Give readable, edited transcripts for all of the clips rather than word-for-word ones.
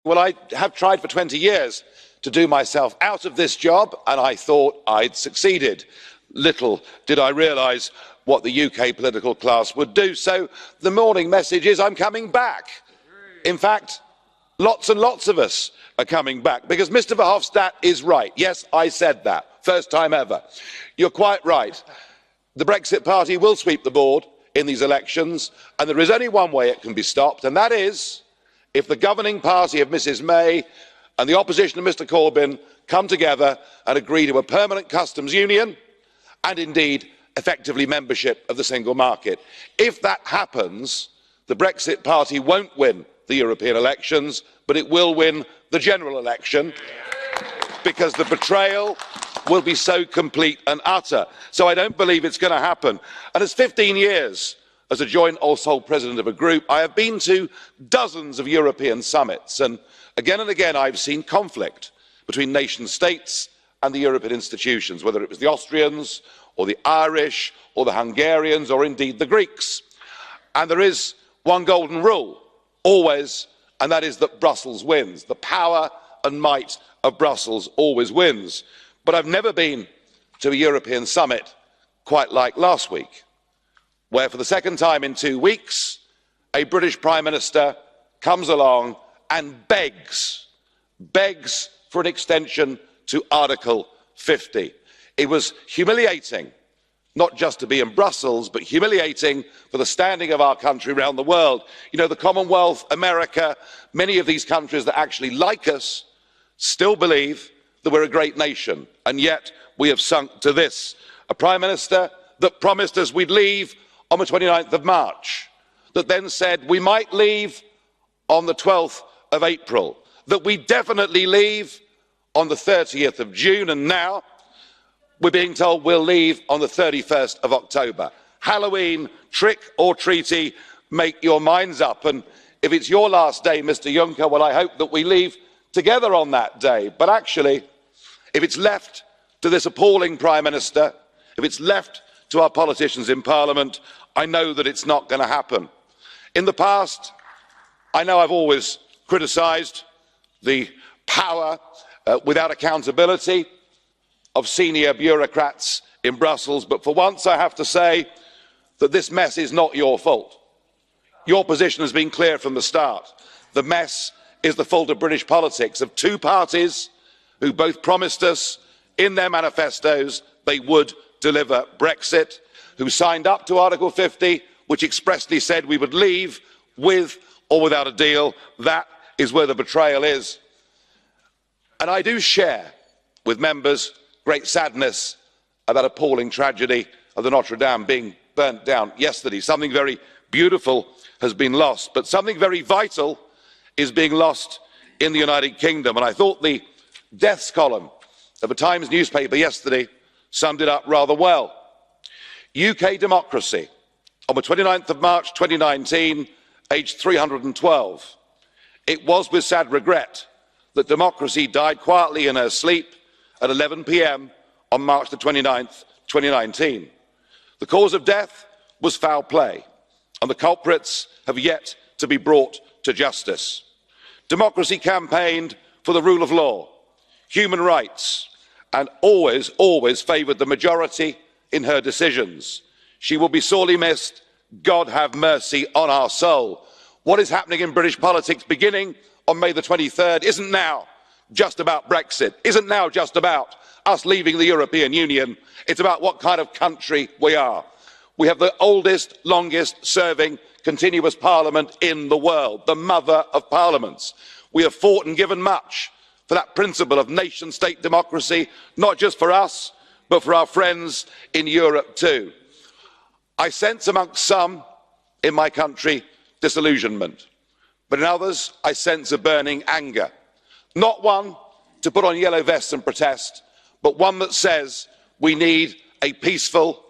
Well, I have tried for 20 years to do myself out of this job, and I thought I'd succeeded. Little did I realise what the UK political class would do. So the morning message is I'm coming back. In fact, lots and lots of us are coming back, because Mr Verhofstadt is right. Yes, I said that. First time ever. You're quite right. The Brexit Party will sweep the board in these elections, and there is only one way it can be stopped, and that is if the governing party of Mrs May and the opposition of Mr Corbyn come together and agree to a permanent customs union and indeed effectively membership of the single market. If that happens, the Brexit Party won't win the European elections, but it will win the general election, because the betrayal will be so complete and utter. So I don't believe it's going to happen. And as 15 years as a joint or sole president of a group, I have been to dozens of European summits, and again I've seen conflict between nation states and the European institutions, whether it was the Austrians or the Irish or the Hungarians or indeed the Greeks. And there is one golden rule, always, and that is that Brussels wins. The power and might of Brussels always wins. But I've never been to a European summit quite like last week, where for the second time in 2 weeks, a British Prime Minister comes along and begs for an extension to Article 50. It was humiliating, not just to be in Brussels, but humiliating for the standing of our country around the world. You know, the Commonwealth, America, many of these countries that actually like us still believe that we're a great nation, and yet we have sunk to this. A Prime Minister that promised us we'd leave on the 29th of March, that then said we might leave on the 12th of April, that we definitely leave on the 30th of June, and now we're being told we'll leave on the 31st of October. Halloween, trick or treaty, make your minds up. And if it's your last day, Mr Juncker, well, I hope that we leave together on that day. But actually, if it's left to this appalling Prime Minister, if it's left to our politicians in Parliament, I know that it's not going to happen. In the past, I know I've always criticised the power without accountability of senior bureaucrats in Brussels, but for once I have to say that this mess is not your fault. Your position has been clear from the start. The mess is the fault of British politics, of two parties who both promised us in their manifestos they would deliver Brexit, who signed up to Article 50, which expressly said we would leave with or without a deal. That is where the betrayal is. And I do share with members great sadness about appalling tragedy of the Notre Dame being burnt down yesterday. Something very beautiful has been lost, but something very vital is being lost in the United Kingdom. And I thought the deaths column of a Times newspaper yesterday summed it up rather well. UK democracy on the 29th of March 2019, aged 312. It was with sad regret that democracy died quietly in her sleep at 11 p.m. on March the 29th, 2019. The cause of death was foul play, and the culprits have yet to be brought to justice. Democracy campaigned for the rule of law, human rights, and always favoured the majority in her decisions. She will be sorely missed. God have mercy on our soul. What is happening in British politics beginning on May the 23rd isn't now just about Brexit, isn't now just about us leaving the European Union. It's about what kind of country we are. We have the oldest, longest serving continuous parliament in the world, the mother of parliaments. We have fought and given much for that principle of nation-state democracy, not just for us, but for our friends in Europe too. I sense amongst some in my country disillusionment, but in others I sense a burning anger. Not one to put on yellow vests and protest, but one that says we need a peaceful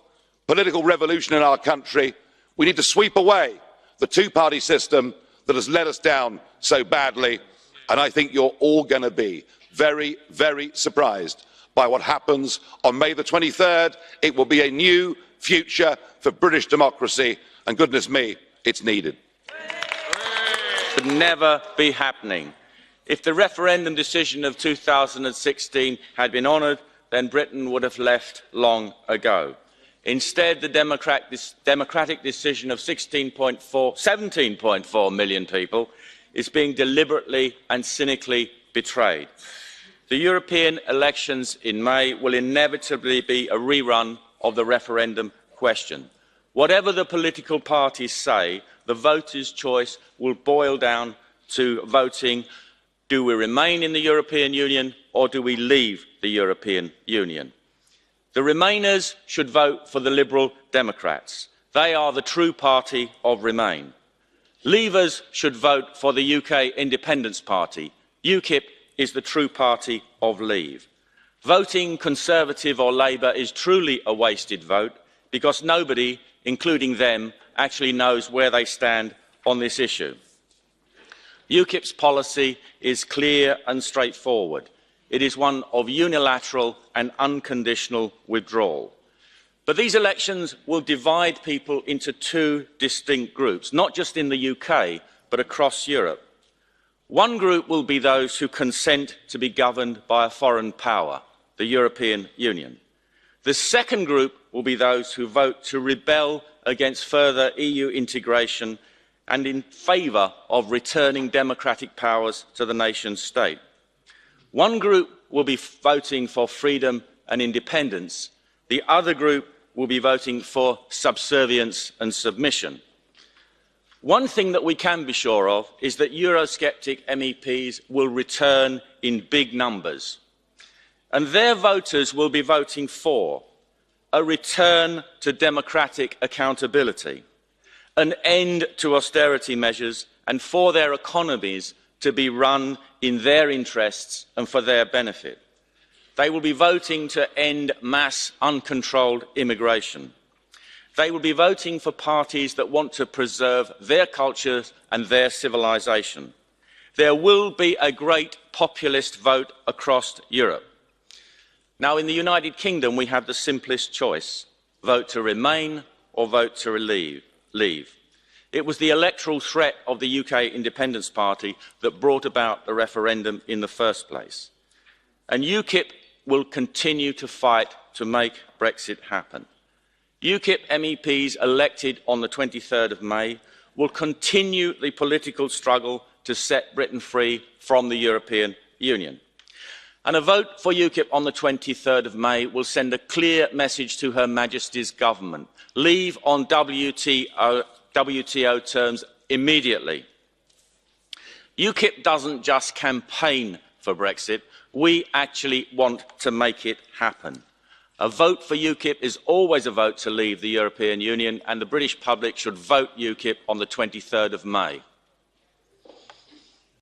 political revolution in our country. We need to sweep away the two-party system that has let us down so badly. And I think you're all going to be very, very surprised by what happens on May the 23rd. It will be a new future for British democracy, and goodness me, it's needed. Should never be happening. If the referendum decision of 2016 had been honoured, then Britain would have left long ago. Instead, the democratic decision of 17.4 million people is being deliberately and cynically betrayed. The European elections in May will inevitably be a rerun of the referendum question. Whatever the political parties say, the voters' choice will boil down to voting: do we remain in the European Union or do we leave the European Union? The Remainers should vote for the Liberal Democrats. They are the true party of Remain. Leavers should vote for the UK Independence Party. Ukip is the true party of Leave. Voting Conservative or Labour is truly a wasted vote because nobody, including them, actually knows where they stand on this issue. UKIP's policy is clear and straightforward. It is one of unilateral and unconditional withdrawal. But these elections will divide people into two distinct groups, not just in the UK, but across Europe. One group will be those who consent to be governed by a foreign power, the European Union. The second group will be those who vote to rebel against further EU integration and in favour of returning democratic powers to the nation-state. One group will be voting for freedom and independence. The other group will be voting for subservience and submission. One thing that we can be sure of is that Eurosceptic MEPs will return in big numbers, and their voters will be voting for a return to democratic accountability, an end to austerity measures, and for their economies to be run in their interests and for their benefit. They will be voting to end mass uncontrolled immigration. They will be voting for parties that want to preserve their cultures and their civilization. There will be a great populist vote across Europe. Now, in the United Kingdom, we have the simplest choice: vote to remain or vote to leave. It was the electoral threat of the UK Independence Party that brought about the referendum in the first place. And UKIP will continue to fight to make Brexit happen. UKIP MEPs elected on the 23rd of May will continue the political struggle to set Britain free from the European Union. And a vote for UKIP on the 23rd of May will send a clear message to Her Majesty's government: leave on WTO terms immediately. UKIP doesn't just campaign for Brexit, we actually want to make it happen. A vote for UKIP is always a vote to leave the European Union, and the British public should vote UKIP on the 23rd of May.